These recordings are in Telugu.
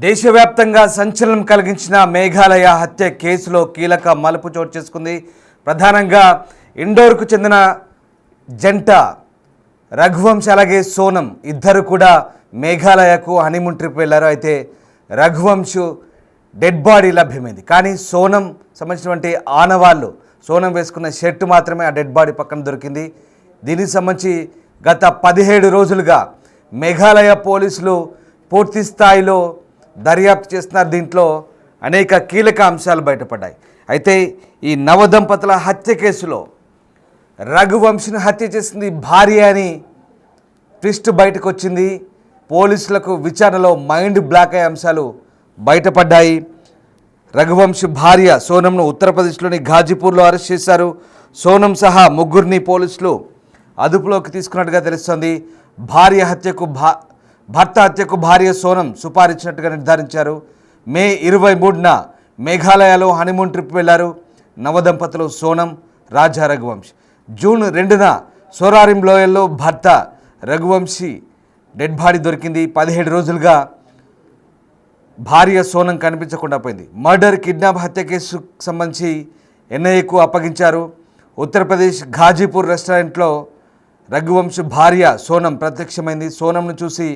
దేశవ్యాప్తంగా సంచలనం కలిగించిన మేఘాలయ హత్య కేసులో కీలక మలుపు చోటు చేసుకుంది. ప్రధానంగా ఇండోర్కు చెందిన జంట రఘువంశ్ అలాగే సోనం ఇద్దరు కూడా మేఘాలయకు హనీమూన్ ట్రిప్ వెళ్ళారు. అయితే రఘువంశ్ డెడ్ బాడీ లభ్యమైంది, కానీ సోనం సంబంధించినటువంటి ఆనవాళ్ళు, సోనం వేసుకున్న షర్ట్ మాత్రమే ఆ డెడ్ బాడీ పక్కన దొరికింది. దీనికి సంబంధించి గత 17 రోజులుగా మేఘాలయ పోలీసులు పూర్తి స్థాయిలో దర్యాప్తు చేస్తున్నారు. దీంట్లో అనేక కీలక అంశాలు బయటపడ్డాయి. అయితే ఈ నవదంపతుల హత్య కేసులో రఘువంశిని హత్య చేసింది భార్య అని ట్విస్ట్ బయటకు వచ్చింది. పోలీసులకు విచారణలో మైండ్ బ్లాక్ అయ్యే అంశాలు బయటపడ్డాయి. రఘువంశ్ భార్య సోనంను ఉత్తరప్రదేశ్లోని ఘాజీపూర్లో అరెస్ట్ చేశారు. సోనం సహా ముగ్గురిని పోలీసులు అదుపులోకి తీసుకున్నట్టుగా తెలుస్తోంది. భర్త హత్యకు భార్య సోనం సుపారిచ్చినట్టుగా నిర్ధారించారు. మే 23న మేఘాలయలో హనీమూన్ ట్రిప్ వెళ్లారు నవదంపతులు సోనం, రాజా రఘువంశ్. జూన్ 2న సోరారిం లోయల్లో భర్త రఘువంశీ డెడ్ బాడీ దొరికింది. 17 రోజులుగా భార్య సోనం కనిపించకుండా పోయింది. మర్డర్, కిడ్నాప్, హత్య కేసుకు సంబంధించి ఎన్ఐఏకు అప్పగించారు. ఉత్తరప్రదేశ్ ఘాజీపూర్ రెస్టారెంట్లో రఘువంశ్ భార్య సోనం ప్రత్యక్షమైంది. సోనంను చూసి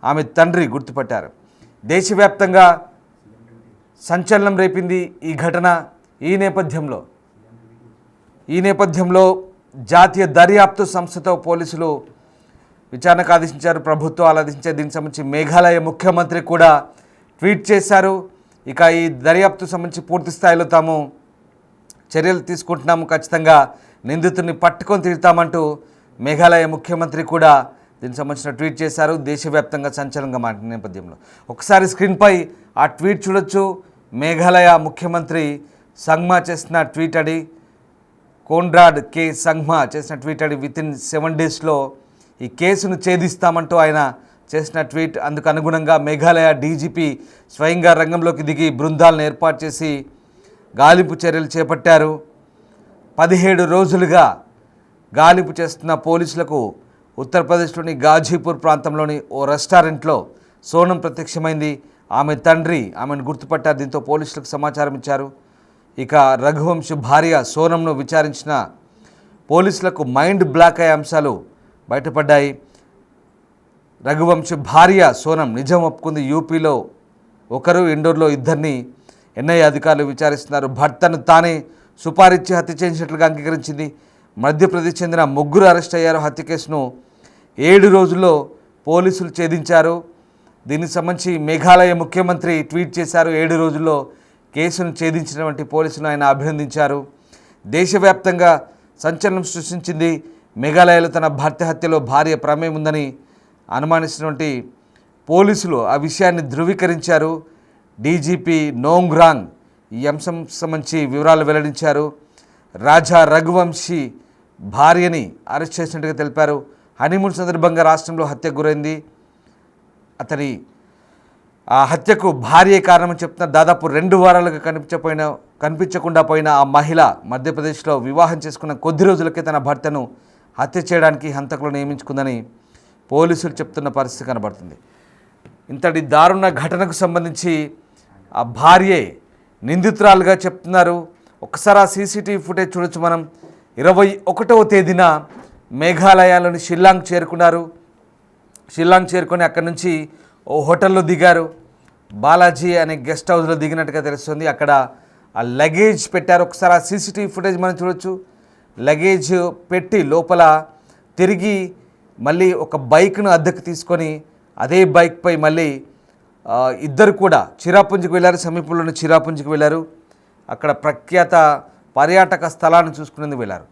ఆమె తండ్రి గుర్తుపట్టారు. దేశవ్యాప్తంగా సంచలనం రేపింది ఈ ఘటన. ఈ నేపథ్యంలో జాతీయ దర్యాప్తు సంస్థతో పోలీసులు విచారణకు ఆదేశించారు. ప్రభుత్వాలు ఆదేశించారు. దీనికి సంబంధించి మేఘాలయ ముఖ్యమంత్రి కూడా ట్వీట్ చేశారు. ఇక ఈ దర్యాప్తు సంబంధించి పూర్తి స్థాయిలో తాము చర్యలు తీసుకుంటున్నాము, ఖచ్చితంగా నిందితుడిని పట్టుకొని తీరుతామంటూ మేఘాలయ ముఖ్యమంత్రి కూడా దీనికి సంబంధించిన ట్వీట్ చేశారు. దేశవ్యాప్తంగా సంచలనంగా మారిన నేపథ్యంలో ఒకసారి స్క్రీన్పై ఆ ట్వీట్ చూడొచ్చు. మేఘాలయ ముఖ్యమంత్రి సంగ్మా చేసిన ట్వీట్ అది, కోన్రాడ్ కే సంగ్మా చేసిన ట్వీట్ అది. వితిన్ 7 డేస్లో ఈ కేసును ఛేదిస్తామంటూ ఆయన చేసిన ట్వీట్. అందుకు అనుగుణంగా మేఘాలయ డీజీపీ స్వయంగా రంగంలోకి దిగి బృందాలను ఏర్పాటు చేసి గాలింపు చర్యలు చేపట్టారు. 17 రోజులుగా గాలింపు చేస్తున్న పోలీసులకు ఉత్తరప్రదేశ్లోని ఘాజీపూర్ ప్రాంతంలోని ఓ రెస్టారెంట్లో సోనం ప్రత్యక్షమైంది. ఆమె తండ్రి ఆమెను గుర్తుపట్టారు. దీంతో పోలీసులకు సమాచారం ఇచ్చారు. ఇక రఘువంశ్ భార్య సోనంను విచారించిన పోలీసులకు మైండ్ బ్లాక్ అయ్యే అంశాలు బయటపడ్డాయి. రఘువంశ్ భార్య సోనం నిజం ఒప్పుకుంది. యూపీలో ఒకరు, ఇండోర్లో ఇద్దరిని ఎన్ఐఏ అధికారులు విచారిస్తున్నారు. భర్తను తానే సుపారిచ్చి హత్య చేసినట్లుగా అంగీకరించింది. మధ్యప్రదేశ్ చెందిన ముగ్గురు అరెస్ట్ అయ్యారు. హత్య కేసును 7 రోజుల్లో పోలీసులు ఛేదించారు. దీనికి సంబంధించి మేఘాలయ ముఖ్యమంత్రి ట్వీట్ చేశారు. 7 రోజుల్లో కేసును ఛేదించినటువంటి పోలీసులను ఆయన అభినందించారు. దేశవ్యాప్తంగా సంచలనం సృష్టించింది. మేఘాలయలో తన భర్త హత్యలో భార్య ప్రమేయం ఉందని అనుమానిస్తున్నటువంటి పోలీసులు ఆ విషయాన్ని ధృవీకరించారు. డీజీపీ నోంగ్రాంగ్ ఈ అంశం సంబంధించి వివరాలు వెల్లడించారు. రాజా రఘువంశీ భార్యని అరెస్ట్ చేసినట్టుగా తెలిపారు. హనీమూన్ సందర్భంగా రాష్ట్రంలో హత్యకు గురైంది. అతని ఆ హత్యకు భార్యే కారణమని చెప్తున్నారు. దాదాపు 2 వారాలుగా కనిపించకుండా పోయిన ఆ మహిళ మధ్యప్రదేశ్లో వివాహం చేసుకున్న కొద్ది రోజులకే తన భర్తను హత్య చేయడానికి హంతకులను నియమించుకుందని పోలీసులు చెప్తున్న పరిస్థితి కనబడుతుంది. ఇంతటి దారుణ ఘటనకు సంబంధించి ఆ భార్యే నిందితురాలుగా చెప్తున్నారు. ఒకసారి ఆ సీసీటీవీ ఫుటేజ్ చూడొచ్చు మనం. 21వ తేదీన మేఘాలయలోని షిల్లాంగ్ చేరుకున్నారు. షిల్లాంగ్ చేరుకొని అక్కడి నుంచి ఓ హోటల్లో దిగారు. బాలాజీ అనే గెస్ట్ హౌస్లో దిగినట్టుగా తెలుస్తుంది. అక్కడ ఆ లగేజ్ పెట్టారు. ఒకసారి ఆ సీసీటీవీ ఫుటేజ్ మనం చూడొచ్చు. లగేజ్ పెట్టి లోపల తిరిగి మళ్ళీ ఒక బైక్ను అద్దెకు తీసుకొని అదే బైక్పై మళ్ళీ ఇద్దరు కూడా చిరాపుంజికి వెళ్ళారు. సమీపంలోని చిరాపుంజికి వెళ్ళారు. అక్కడ ప్రఖ్యాత పర్యాటక స్థలాన్ని చూసుకునేందుకు వెళ్ళారు.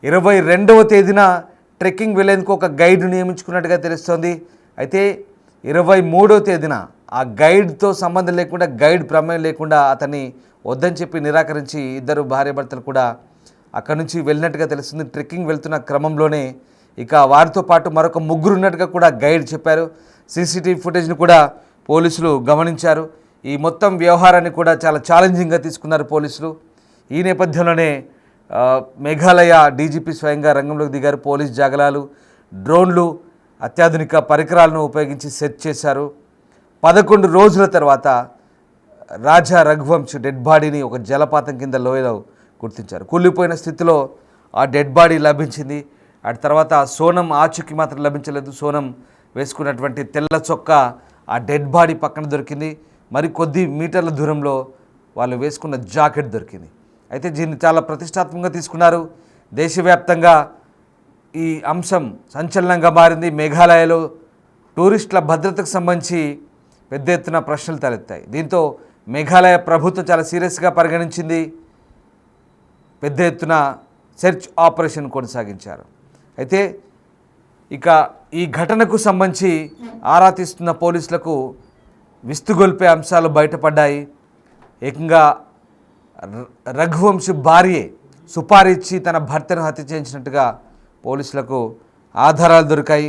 22వ తేదీన ట్రెక్కింగ్ వెళ్ళేందుకు ఒక గైడ్ను నియమించుకున్నట్టుగా తెలుస్తోంది. అయితే 23వ తేదీన ఆ గైడ్తో సంబంధం లేకుండా, గైడ్ ప్రమేయం లేకుండా అతన్ని వద్దని చెప్పి నిరాకరించి ఇద్దరు భార్యాభర్తలు కూడా అక్కడి నుంచి వెళ్ళినట్టుగా తెలుస్తుంది. ట్రెక్కింగ్ వెళ్తున్న క్రమంలోనే ఇక వారితో పాటు మరొక ముగ్గురు ఉన్నట్టుగా కూడా గైడ్ చెప్పారు. సీసీటీవీ ఫుటేజ్ను కూడా పోలీసులు గమనించారు. ఈ మొత్తం వ్యవహారాన్ని కూడా చాలా ఛాలెంజింగ్గా తీసుకున్నారు పోలీసులు. ఈ నేపథ్యంలోనే మేఘాలయ డీజీపీ స్వయంగా రంగంలోకి దిగారు. పోలీస్ జాగలాలు, డ్రోన్లు, అత్యాధునిక పరికరాలను ఉపయోగించి సెర్చ్ చేశారు. 11 రోజుల తర్వాత రాజా రఘువంశ్ డెడ్ బాడీని ఒక జలపాతం కింద లోయలో గుర్తించారు. కూలిపోయిన స్థితిలో ఆ డెడ్ బాడీ లభించింది. ఆ తర్వాత సోనం ఆచూకీ మాత్రం లభించలేదు. సోనం వేసుకున్నటువంటి తెల్ల చొక్కా ఆ డెడ్ బాడీ పక్కన దొరికింది. మరి కొద్ది మీటర్ల దూరంలో వాళ్ళు వేసుకున్న జాకెట్ దొరికింది. అయితే దీన్ని చాలా ప్రతిష్టాత్మకంగా తీసుకున్నారు. దేశవ్యాప్తంగా ఈ అంశం సంచలనంగా మారింది. మేఘాలయలో టూరిస్టుల భద్రతకు సంబంధించి పెద్ద ఎత్తున ప్రశ్నలు తలెత్తాయి. దీంతో మేఘాలయ ప్రభుత్వం చాలా సీరియస్గా పరిగణించింది. పెద్ద ఎత్తున సెర్చ్ ఆపరేషన్ కొనసాగించారు. అయితే ఇక ఈ ఘటనకు సంబంధించి ఆరా తీస్తున్న పోలీసులకు విస్తుగొల్పే అంశాలు బయటపడ్డాయి. ఏకంగా రఘువంశ్ భార్యే సుపారీ ఇచ్చి తన భర్తను హత్య చేయించినట్టుగా పోలీసులకు ఆధారాలు దొరికాయి.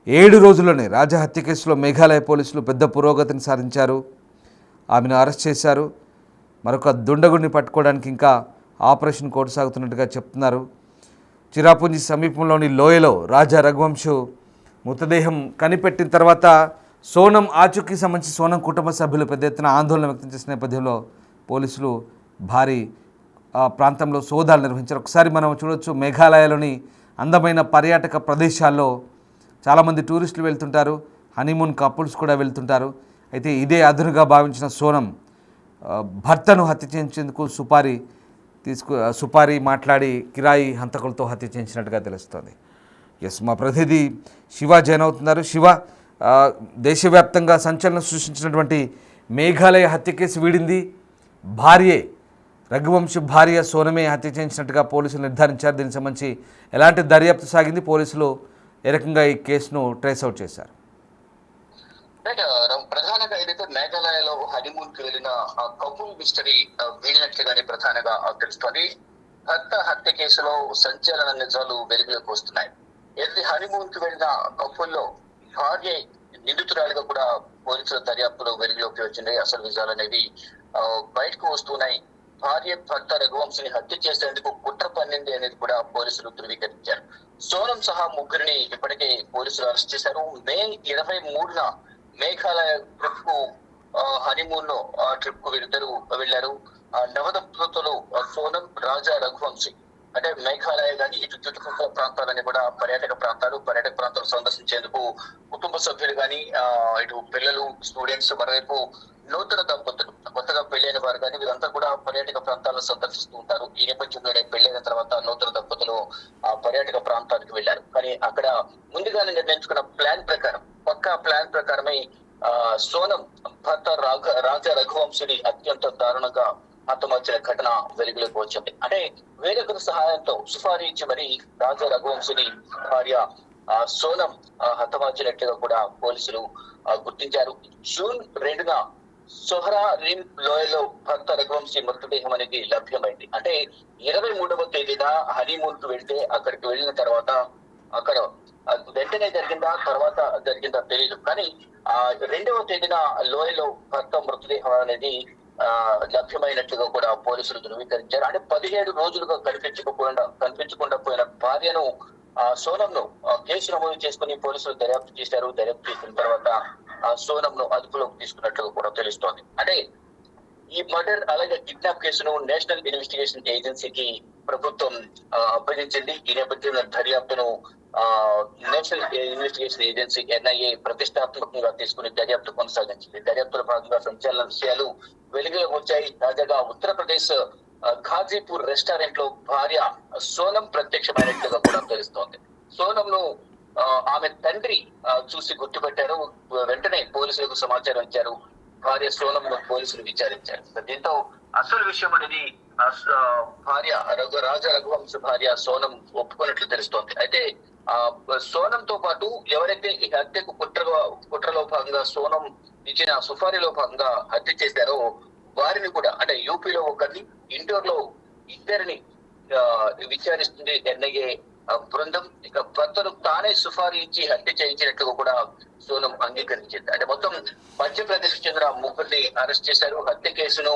7 రోజుల్లోనే రాజా హత్య కేసులో మేఘాలయ పోలీసులు పెద్ద పురోగతిని సాధించారు. ఆమెను అరెస్ట్ చేశారు. మరొక దుండగుడిని పట్టుకోవడానికి ఇంకా ఆపరేషన్ కొనసాగుతున్నట్టుగా చెప్తున్నారు. చిరాపుంజి సమీపంలోని లోయలో రాజా రఘువంశ్ మృతదేహం కనిపెట్టిన తర్వాత సోనం ఆచూకీ సంబంధించి సోనం కుటుంబ సభ్యులు పెద్ద ఎత్తున ఆందోళన వ్యక్తం చేసిన నేపథ్యంలో పోలీసులు భారీ ప్రాంతంలో సోదాలు నిర్వహించారు. ఒకసారి మనం చూడవచ్చు, మేఘాలయలోని అందమైన పర్యాటక ప్రదేశాల్లో చాలామంది టూరిస్టులు వెళ్తుంటారు, హనీమూన్ కపుల్స్ కూడా వెళ్తుంటారు. అయితే ఇదే అదునుగా భావించిన సోనం భర్తను హత్య చేయించేందుకు సుపారీ మాట్లాడి కిరాయి హంతకులతో హత్య చేయించినట్టుగా తెలుస్తోంది. ఎస్, మా ప్రతినిధి శివ జాయిన్ అవుతున్నారు. శివ, దేశవ్యాప్తంగా సంచలనం సృష్టించినటువంటి మేఘాలయ హత్య కేసు వీడింది. భార్యే రఘువంశ్ భార్య సోనమే హత్య చేయించినట్టుగా పోలీసులు నిర్ధారించారు. దీనికి సంబంధించి ఎలాంటి దర్యాప్తు సాగింది? పోలీసులు ఏ రకంగా ఈ కేసును ట్రేస్ అవుట్ చేశారు? ప్రధానంగా ఏదైతే మేఘాలయలో హనీమూన్ కి వెళ్ళిన కపుల్ మిస్టరీ వీడినట్లుగానే ప్రధానంగా తెలుస్తోంది. భర్త హత్య కేసులో సంచలన నిజాలు వెలుగులోకి వస్తున్నాయి. ఏదైతే హనీమూన్ కి వెళ్ళిన కపుల్లో భార్య నిందితురాలిగా కూడా పోలీసుల దర్యాప్తులో వెలుగులోకి వచ్చింది. అసలు నిజాలు అనేవి బయటకు వస్తున్నాయి. భార్య భర్త రఘువంశిని హత్య చేసేందుకు కుట్ర పన్నింది అనేది కూడా పోలీసులు ధృవీకరించారు. సోనం సహా ముగ్గురిని ఇప్పటికే పోలీసులు అరెస్ట్ చేశారు. మే 23న మేఘాలయ ట్రిప్ కు హనీమూన్ లో ట్రిప్ కు వెళ్లారు. నవదంపతులు సోనం రాజా రఘువంశి అంటే మేఘాలయ కానీ ఇటు చుట్టుపక్కల ప్రాంతాలని కూడా పర్యాటక ప్రాంతాలు సందర్శించేందుకు కుటుంబ సభ్యులు కానీ ఇటు పిల్లలు, స్టూడెంట్స్, మరోవైపు నూతన దంపతులు కొత్తగా పెళ్లైన వారు కానీ వీరంతా కూడా పర్యాటక ప్రాంతాలను సందర్శిస్తూ ఉంటారు. ఈ నేపథ్యంలోనే పెళ్లైన తర్వాత నూతన దంపతులు ఆ పర్యాటక ప్రాంతానికి వెళ్లారు. కానీ అక్కడ ముందుగానే నిర్ణయించుకున్న పక్కా ప్లాన్ ప్రకారమే సోనం భర్త రాజా రఘువంశుని అత్యంత దారుణంగా హతమార్చిన ఘటన వెలుగులోకి వచ్చింది. అంటే వేరొకరి సహాయంతో సుపారీ ఇచ్చి మరి రాజా రఘువంశుని భార్య సోనం హతమార్చినట్లుగా కూడా పోలీసులు గుర్తించారు. జూన్ 2న సోహరా రిమ్ లోయలో భర్త రఘువంశీ మృతదేహం అనేది లభ్యమైంది. అంటే 23వ తేదీన హనీమూన్ కు వెళ్తే అక్కడికి వెళ్ళిన తర్వాత అక్కడ వెంటనే జరిగిందా తెలియదు. కానీ 2వ తేదీన లోయలో భర్త మృతదేహం అనేది లభ్యమైనట్లుగా కూడా పోలీసులు ధృవీకరించారు. అంటే 17 రోజులుగా కనిపించకుండా పోయిన భార్యను సోనంను కేసు నమోదు చేసుకుని పోలీసులు దర్యాప్తు చేశారు. దర్యాప్తు చేసిన తర్వాత సోనంను అదుపులోకి తీసుకున్నట్లుగా కూడా తెలుస్తోంది. అంటే ఈ మర్డర్ అలాగే కిడ్నాప్ కేసును నేషనల్ ఇన్వెస్టిగేషన్ ఏజెన్సీకి ప్రభుత్వం అప్పగించింది. ఈ నేపథ్యంలో దర్యాప్తును నేషనల్ ఇన్వెస్టిగేషన్ ఏజెన్సీ NIA ప్రతిష్టాత్మకంగా తీసుకుని దర్యాప్తు కొనసాగించింది. దర్యాప్తులో భాగంగా సంచలన విషయాలు వెలుగులోకి వచ్చాయి. తాజాగా ఉత్తరప్రదేశ్ ఘాజీపూర్ రెస్టారెంట్ లో భార్య సోనం ప్రత్యక్షమైనట్లుగా కూడా తెలుస్తోంది. సోనంను ఆమె తండ్రి చూసి గుర్తుపెట్టారు. వెంటనే పోలీసులకు సమాచారం ఇచ్చారు. భార్య సోనంను పోలీసులు విచారించారు. దీంతో అసలు విషయం అనేది భార్య రాజా రఘువంశ భార్య సోనం ఒప్పుకున్నట్లు తెలుస్తోంది. అయితే సోనంతో పాటు ఎవరైతే ఈ హత్యకు కుట్రలో భాగంగా సోనం ఇచ్చిన సుపారీలో భాగంగా హత్య చేశారో వారిని కూడా అంటే యూపీలో ఒకరిని, ఇండోర్లో ఇద్దరిని విచారిస్తుంది NIA బృందం. ఇక భర్తను తానే సుపారీ ఇచ్చి హత్య చేయించినట్టుగా కూడా సోనం అంగీకరించింది. అంటే మొత్తం మధ్యప్రదేశ్ చెందిన ముగ్గురిని అరెస్ట్ చేశారు. హత్య కేసును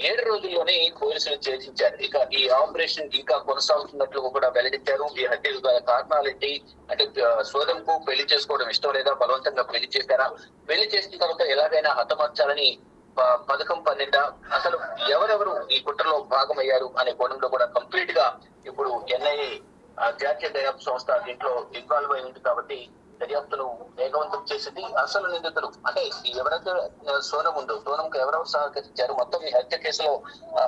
7 రోజుల్లోనే పోలీసులు ఛేదించారు. ఇక ఈ ఆపరేషన్ ఇంకా కొనసాగుతున్నట్లు కూడా వెల్లడించారు. ఈ హత్యకు గల కారణాలేంటి అంటే సోదంకు పెళ్లి చేసుకోవడం ఇష్టం లేదా, బలవంతంగా పెళ్లి చేశారా, పెళ్లి చేసిన తర్వాత ఎలాగైనా హతమార్చాలని పథకం పన్నిందా, అసలు ఎవరెవరు ఈ కుట్రలో భాగమయ్యారు అనే కోణంలో కూడా కంప్లీట్ గా ఇప్పుడు ఎన్ఐఏ జాతీయ దర్యాప్తు సంస్థ దీంట్లో ఇన్వాల్వ్ అయి ఉంది. కాబట్టి దర్యాప్తును వేగవంతం చేసింది. అసలు నిందితులు అంటే ఎవరైతే సోనం ఉందో, సోనంకు ఎవరెవరు సహకరించారు, మొత్తం ఈ హత్య కేసులో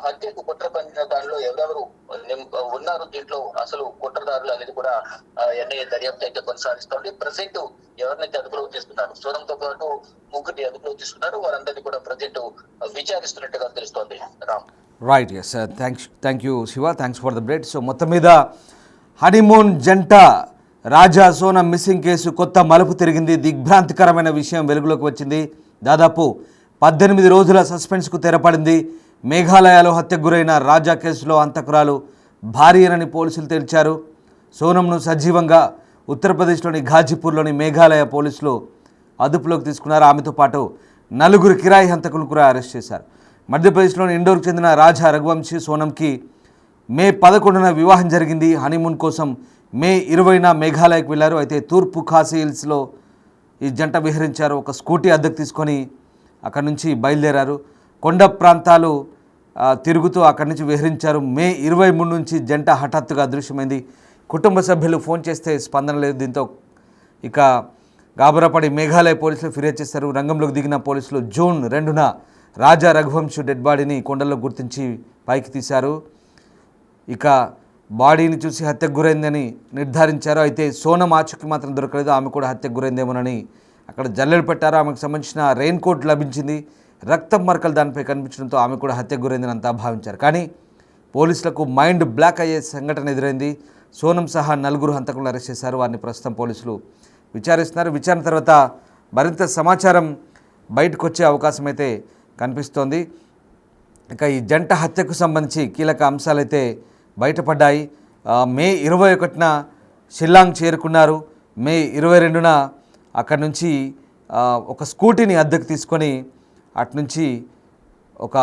హత్యకు కుట్ర పన్నిన దానిలో ఎవరెవరు ఉన్నారు, దీంట్లో అసలు కుట్రదారులు అనేది కూడా ఎన్ఐఏ దర్యాప్తు అయితే కొనసాగిస్తోంది. ప్రజెంట్ ఎవరినైతే అదుపులోకి తీసుకున్నారు, సోనంతో పాటు ముగ్గురిని అదుపులోకి తీసుకున్నారు, వారందరినీ కూడా ప్రజెంట్ విచారిస్తున్నట్టుగా తెలుస్తోంది. Ram right, yes, thank you Shiva, thanks for the break. So మొత్తం మీద హనీమూన్ జంట రాజా సోనం మిస్సింగ్ కేసు కొత్త మలుపు తిరిగింది. దిగ్భ్రాంతికరమైన విషయం వెలుగులోకి వచ్చింది. దాదాపు 18 రోజుల సస్పెన్స్కు తెరపడింది. మేఘాలయలో హత్యకు గురైన రాజా కేసులో హంతకురాలు భార్యనని పోలీసులు తేల్చారు. సోనంను సజీవంగా ఉత్తరప్రదేశ్లోని ఘాజీపూర్లోని మేఘాలయ పోలీసులు అదుపులోకి తీసుకున్నారు. ఆమెతో పాటు 4 కిరాయి హంతకులను కూడా అరెస్ట్ చేశారు. మధ్యప్రదేశ్లోని ఇండోర్కు చెందిన రాజా రఘువంశీ సోనంకి మే 11న వివాహం జరిగింది. హనీమూన్ కోసం మే 20న మేఘాలయకు వెళ్లారు. అయితే తూర్పు ఖాసీ హిల్స్లో ఈ జంట విహరించారు. ఒక స్కూటీ అద్దెకు తీసుకొని అక్కడి నుంచి బయలుదేరారు. కొండ ప్రాంతాలు తిరుగుతూ అక్కడి నుంచి విహరించారు. మే 23 నుంచి జంట హఠాత్తుగా అదృశ్యమైంది. కుటుంబ సభ్యులు ఫోన్ చేస్తే స్పందన లేదు. దీంతో ఇక గాబరాపడి మేఘాలయ పోలీసులు ఫిర్యాదు చేశారు. రంగంలోకి దిగిన పోలీసులు జూన్ 2న రాజా రఘువంశీ డెడ్ బాడీని కొండల్లో గుర్తించి పైకి తీశారు. ఇక బాడీని చూసి హత్యకు గురైందని నిర్ధారించారు. అయితే సోనం ఆచూకీ మాత్రం దొరకలేదు. ఆమె కూడా హత్యకు గురైందేమోనని అక్కడ జల్లెలు పెట్టారు. ఆమెకు సంబంధించిన రెయిన్ కోట్ లభించింది. రక్తం మరకలు దానిపై కనిపించడంతో ఆమె కూడా హత్యకు గురైందని అంతా భావించారు. కానీ పోలీసులకు మైండ్ బ్లాక్ అయ్యే సంఘటన ఎదురైంది. సోనం సహా 4 హంతకులను అరెస్ట్ చేశారు. వారిని ప్రస్తుతం పోలీసులు విచారిస్తున్నారు. విచారణ తర్వాత మరింత సమాచారం బయటకు వచ్చే అవకాశం అయితే కనిపిస్తోంది. ఇక ఈ జంట హత్యకు సంబంధించి కీలక అంశాలైతే బయటపడ్డాయి. మే 21న షిల్లాంగ్ చేరుకున్నారు. మే 22న అక్కడి నుంచి ఒక స్కూటీని అద్దెకు తీసుకొని అటునుంచి ఒక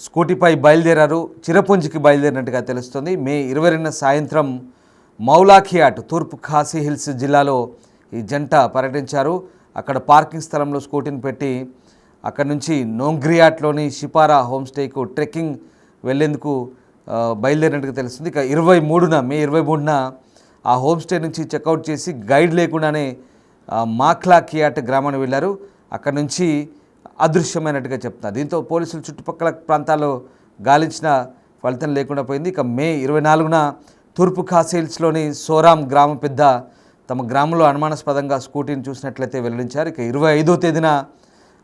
స్కూటీపై బయలుదేరారు. చిరపుంజికి బయలుదేరినట్టుగా తెలుస్తుంది. మే 22న సాయంత్రం మౌలాఖియాట్ తూర్పు ఖాసీ హిల్స్ జిల్లాలో ఈ జంట పర్యటించారు. అక్కడ పార్కింగ్ స్థలంలో స్కూటీని పెట్టి అక్కడి నుంచి నోంగ్రియాట్లోని షిపారా హోమ్స్టేకు ట్రెక్కింగ్ వెళ్లేందుకు బయలుదేరినట్టుగా తెలుస్తుంది. ఇక మే 23న ఆ హోమ్స్టే నుంచి చెక్అవుట్ చేసి గైడ్ లేకుండానే మాఖ్లా కియాట్ గ్రామానికి వెళ్ళారు. అక్కడి నుంచి అదృశ్యమైనట్టుగా చెప్తున్నారు. దీంతో పోలీసులు చుట్టుపక్కల ప్రాంతాల్లో గాలించిన ఫలితం లేకుండా పోయింది. ఇక మే 24న తూర్పు ఖాసీ హిల్స్లోని సోరాం గ్రామ పెద్ద తమ గ్రామంలో అనుమానాస్పదంగా స్కూటీని చూసినట్లయితే వెల్లడించారు. ఇక 25వ తేదీన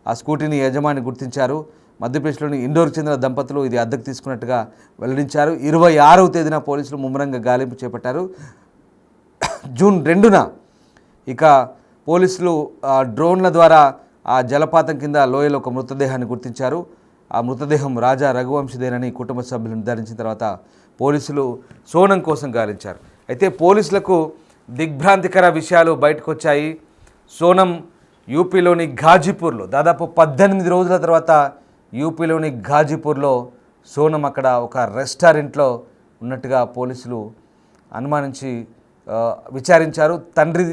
ఆ స్కూటీని యజమాని గుర్తించారు. మధ్యప్రదేశ్లోని ఇండోర్కు చెందిన దంపతులు ఇది అద్దెకు తీసుకున్నట్టుగా వెల్లడించారు. 26వ తేదీన పోలీసులు ముమ్మరంగా గాలింపు చేపట్టారు. జూన్ 2న ఇక పోలీసులు డ్రోన్ల ద్వారా ఆ జలపాతం కింద లోయలో ఒక మృతదేహాన్ని గుర్తించారు. ఆ మృతదేహం రాజా రఘువంశీదేనని కుటుంబ సభ్యులు నిర్ధారించిన తర్వాత పోలీసులు సోనం కోసం గాలించారు. అయితే పోలీసులకు దిగ్భ్రాంతికర విషయాలు బయటకు వచ్చాయి. సోనం యూపీలోని ఘాజీపూర్లో దాదాపు 18 రోజుల తర్వాత యూపీలోని ఘాజీపూర్లో సోనం అక్కడ ఒక రెస్టారెంట్లో ఉన్నట్టుగా పోలీసులు అనుమానించి విచారించారు. తండ్రి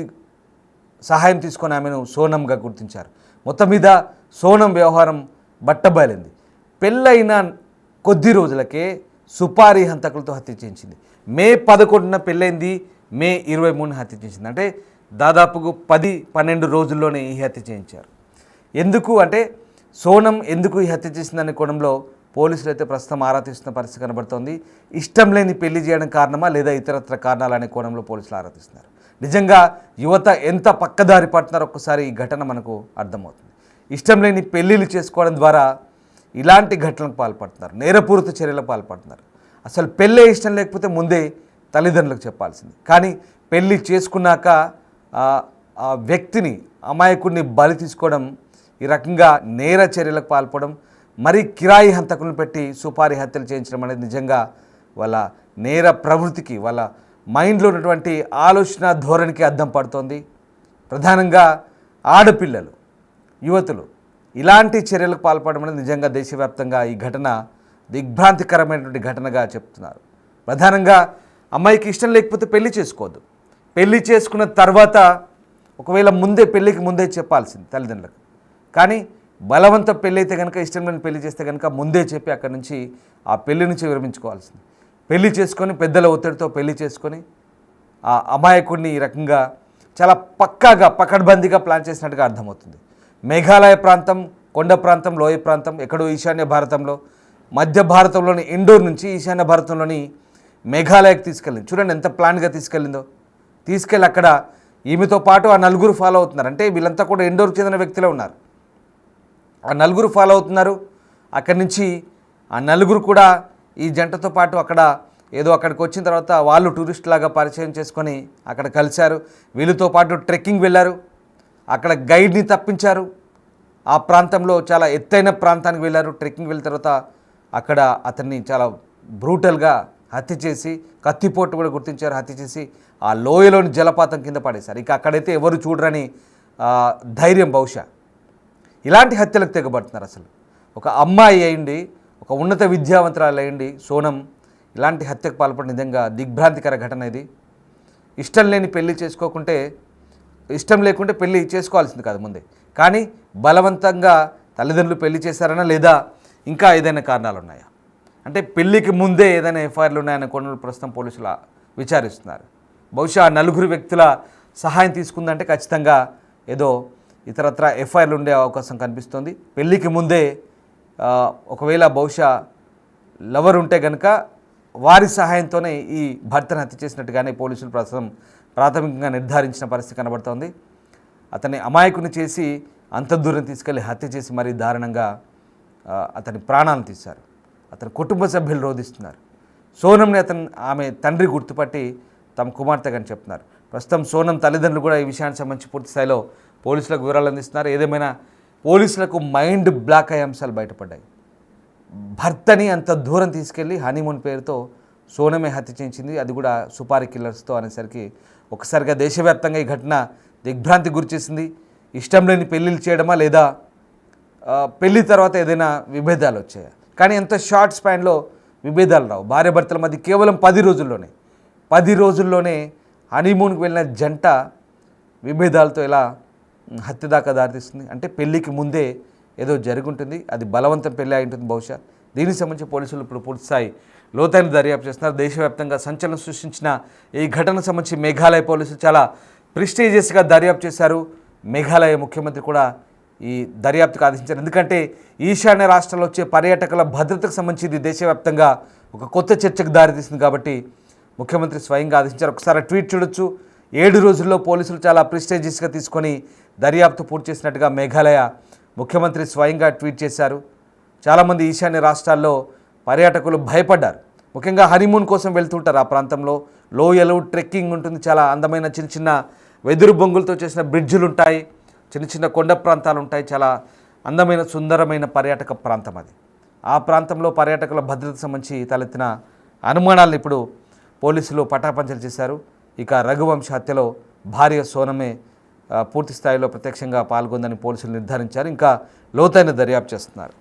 సహాయం తీసుకొని ఆమెను సోనంగా గుర్తించారు. మొత్తం మీద సోనం వ్యవహారం బట్టబయలింది. పెళ్ళైన కొద్ది రోజులకే సుపారీ హంతకులతో హత్య చేయించింది. మే 11న పెళ్ళైంది, మే 23న హత్య చేసింది. అంటే దాదాపుగా 10-12 రోజుల్లోనే ఈ హత్య చేయించారు. ఎందుకు అంటే సోనం ఎందుకు ఈ హత్య చేసిందనే కోణంలో పోలీసులు అయితే ప్రస్తుతం ఆరా తీస్తున్న పరిస్థితి కనబడుతోంది. ఇష్టం లేని పెళ్లి చేయడం కారణమా లేదా ఇతరత్ర కారణాలు అనే కోణంలో పోలీసులు ఆరా తీస్తున్నారు. నిజంగా యువత ఎంత పక్కదారి పడుతున్నారో ఒక్కసారి ఈ ఘటన మనకు అర్థమవుతుంది. ఇష్టం లేని పెళ్ళిళ్ళు చేసుకోవడం ద్వారా ఇలాంటి ఘటనలకు పాల్పడుతున్నారు, నేరపూరిత చర్యలకు పాల్పడుతున్నారు. అసలు పెళ్ళే ఇష్టం లేకపోతే ముందే తల్లిదండ్రులకు చెప్పాల్సింది. కానీ పెళ్ళి చేసుకున్నాక ఆ వ్యక్తిని, అమాయకుడిని బలి తీసుకోవడం, ఈ రకంగా నేర చర్యలకు పాల్పడడం, మరి కిరాయి హంతకులను పెట్టి సుపారీ హత్యలు చేయించడం అనేది నిజంగా వాళ్ళ నేర ప్రవృత్తికి, వాళ్ళ మైండ్లో ఉన్నటువంటి ఆలోచన ధోరణికి అద్దం పడుతోంది. ప్రధానంగా ఆడపిల్లలు, యువతులు ఇలాంటి చర్యలకు పాల్పడడం అనేది నిజంగా దేశవ్యాప్తంగా ఈ ఘటన దిగ్భ్రాంతికరమైనటువంటి ఘటనగా చెప్తున్నారు. ప్రధానంగా అమ్మాయికి ఇష్టం లేకపోతే పెళ్లి చేసుకోవద్దు. పెళ్లి చేసుకున్న తర్వాత ఒకవేళ పెళ్ళికి ముందే చెప్పాల్సింది తల్లిదండ్రులకు. కానీ బలవంత పెళ్ళి అయితే కనుక, ఇష్టం లేని పెళ్లి చేస్తే కనుక ముందే చెప్పి అక్కడి నుంచి ఆ పెళ్లి నుంచి విరమించుకోవాల్సింది. పెళ్లి చేసుకొని పెద్దల ఒత్తిడితో పెళ్లి చేసుకొని ఆ అమాయకుడిని ఈ రకంగా చాలా పక్కాగా పకడ్బందీగా ప్లాన్ చేసినట్టుగా అర్థమవుతుంది. మేఘాలయ ప్రాంతం, కొండ ప్రాంతం, లోయ ప్రాంతం, ఎక్కడో ఈశాన్య భారతంలో, మధ్య భారతంలోని ఇండోర్ నుంచి ఈశాన్య భారతంలోని మేఘాలయకు తీసుకెళ్ళింది. చూడండి ఎంత ప్లాన్గా తీసుకెళ్ళిందో. తీసుకెళ్ళి అక్కడ ఈమెతో పాటు ఆ నలుగురు ఫాలో అవుతున్నారు. అంటే వీళ్ళంతా కూడా ఇండోర్కి చెందిన వ్యక్తులే ఉన్నారు. ఆ నలుగురు ఫాలో అవుతున్నారు. అక్కడి నుంచి ఆ నలుగురు కూడా ఈ జంటతో పాటు అక్కడికి వచ్చిన తర్వాత వాళ్ళు టూరిస్ట్ లాగా పరిచయం చేసుకొని అక్కడ కలిశారు. వీళ్ళతో పాటు ట్రెక్కింగ్ వెళ్ళారు. అక్కడ గైడ్ని తప్పించారు. ఆ ప్రాంతంలో చాలా ఎత్తైన ప్రాంతానికి వెళ్ళారు. ట్రెక్కింగ్ వెళ్ళిన తర్వాత అక్కడ అతన్ని చాలా బ్రూటల్గా హత్య చేసి, కత్తిపోటు కూడా గుర్తించారు, హత్య చేసి ఆ లోయలోని జలపాతం కింద పడేశారు. ఇక అక్కడైతే ఎవరు చూడరని ధైర్యం బహుశా. ఇలాంటి హత్యలకు తెగబడుతున్నారు. అసలు ఒక అమ్మాయి అయ్యింది, ఒక ఉన్నత విద్యావంతురాలు అయ్యింది సోనం, ఇలాంటి హత్యకు పాల్పడిన నిజంగా దిగ్భ్రాంతికర ఘటన ఇది. ఇష్టం లేకుంటే పెళ్ళి చేసుకోవాల్సింది కాదు ముందే. కానీ బలవంతంగా తల్లిదండ్రులు పెళ్లి చేశారనా లేదా ఇంకా ఏదైనా కారణాలు ఉన్నాయా? అంటే పెళ్ళికి ముందే ఏదైనా ఎఫ్ఐఆర్లు ఉన్నాయని కొన్ని ప్రస్తుతం పోలీసులు విచారిస్తున్నారు. బహుశా నలుగురు వ్యక్తుల సహాయం తీసుకుందంటే ఖచ్చితంగా ఏదో ఇతరత్ర ఎఫ్ఐఆర్లు ఉండే అవకాశం కనిపిస్తుంది. పెళ్ళికి ముందే ఒకవేళ బహుశా లవర్ ఉంటే కనుక వారి సహాయంతోనే ఈ భర్తను హత్య చేసినట్టుగానే పోలీసులు ప్రస్తుతం ప్రాథమికంగా నిర్ధారించిన పరిస్థితి కనబడుతోంది. అతన్ని అమాయకుని చేసి అంత దూరం తీసుకెళ్లి హత్య చేసి మరీ దారుణంగా అతని ప్రాణాలను తీశారు. అతని కుటుంబ సభ్యులు రోధిస్తున్నారు. సోనంని ఆమె తండ్రి గుర్తుపట్టి తమ కుమార్తెగాని చెప్తున్నారు. ప్రస్తుతం సోనం తల్లిదండ్రులు కూడా ఈ విషయానికి సంబంధించి పూర్తి స్థాయిలో పోలీసులకు వివరాలు అందిస్తున్నారు. ఏదేమైనా పోలీసులకు మైండ్ బ్లాక్ అయ్యే అంశాలు బయటపడ్డాయి. భర్తని అంత దూరం తీసుకెళ్ళి హనీమూన్ పేరుతో సోనమే హత్య చేయించింది, అది కూడా సుపారీ కిల్లర్స్తో అనేసరికి ఒకసారిగా దేశవ్యాప్తంగా ఈ ఘటన దిగ్భ్రాంతి గురిచేసింది. ఇష్టం లేని పెళ్ళిళ్ళు చేయడమా లేదా పెళ్ళి తర్వాత ఏదైనా విభేదాలు వచ్చాయా? కానీ ఎంత షార్ట్ స్పాన్లో విభేదాలు రావు. భార్యాభర్తల మధ్య కేవలం 10 రోజుల్లోనే హనీమూన్కి వెళ్ళిన జంట విభేదాలతో ఇలా హత్య దాకా దారితీస్తుంది. అంటే పెళ్ళికి ముందే ఏదో జరుగుంటుంది, అది బలవంతం పెళ్ళి అయి ఉంటుంది బహుశా. దీనికి సంబంధించి పోలీసులు ఇప్పుడు పూర్తిస్థాయి లోతైన దర్యాప్తు చేస్తున్నారు. దేశవ్యాప్తంగా సంచలనం సృష్టించిన ఈ ఘటనకు సంబంధించి మేఘాలయ పోలీసులు చాలా ప్రెస్టీజియస్గా దర్యాప్తు చేశారు. మేఘాలయ ముఖ్యమంత్రి కూడా ఈ దర్యాప్తుకు ఆదేశించారు. ఎందుకంటే ఈశాన్య రాష్ట్రాల్లో వచ్చే పర్యాటకుల భద్రతకు సంబంధించి ఇది దేశవ్యాప్తంగా ఒక కొత్త చర్చకు దారితీస్తుంది కాబట్టి ముఖ్యమంత్రి స్వయంగా ఆదేశించారు. ఒకసారి ట్వీట్ చూడొచ్చు. 7 రోజుల్లో పోలీసులు చాలా ప్రెస్టీజియస్గా తీసుకొని దర్యాప్తు పూర్తి చేసినట్టుగా మేఘాలయ ముఖ్యమంత్రి స్వయంగా ట్వీట్ చేశారు. చాలామంది ఈశాన్య రాష్ట్రాల్లో పర్యాటకులు భయపడ్డారు. ముఖ్యంగా హనీమూన్ కోసం వెళ్తుంటారు. ఆ ప్రాంతంలో లోయలు, ట్రెక్కింగ్ ఉంటుంది, చాలా అందమైన చిన్న చిన్న వెదురు బొంగులతో చేసిన బ్రిడ్జులు ఉంటాయి, చిన్న చిన్న కొండ ప్రాంతాలు ఉంటాయి. చాలా అందమైన సుందరమైన పర్యాటక ప్రాంతం అది. ఆ ప్రాంతంలో పర్యాటకుల భద్రతకు సంబంధించి తలెత్తిన అనుమానాలను ఇప్పుడు పోలీసులు పటాపంచలు చేశారు. ఇక రఘువంశ హత్యలో భార్య సోనమే పూర్తి స్థాయిలో ప్రత్యక్షంగా పాల్గొందని పోలీసులు నిర్ధారించారు. ఇంకా లోతైన దర్యాప్తు చేస్తున్నారు.